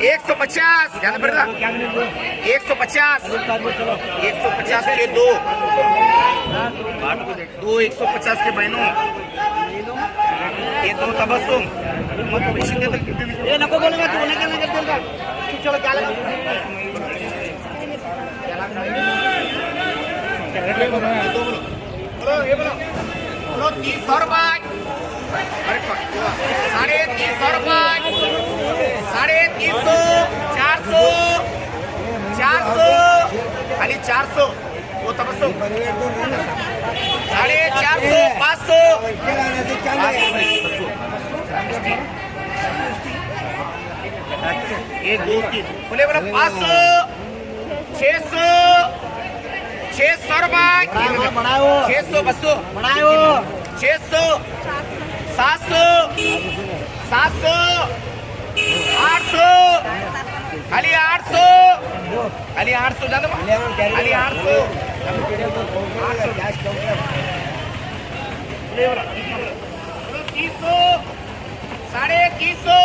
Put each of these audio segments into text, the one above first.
150 ध्यान पड़ेगा 150 150 के दो 150 के बहनों ये दो तबस्सुम मत बेशी दे ये नको बोलेगा तू उन्हें क्या लगे देगा चलो क्या लगा बोलो ये बोलो 300 रुपए 350 रुपए 350 400 खाली 400 वो तबस्सुम 450 500 ये दो तीन बोले 500 600 रुपए 600 200 600 700 800 खाली 800 जानो खाली 800 300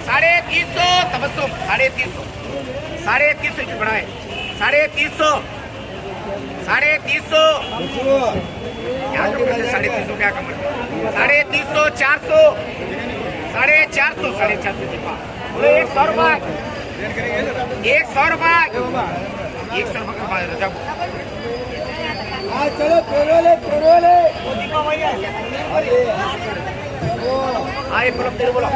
350 तबस्सुम 350 बढ़ाए 350 350 क्या कम 350 400 450 100 रुपए 100 रुपए चलो पेरोले बोलो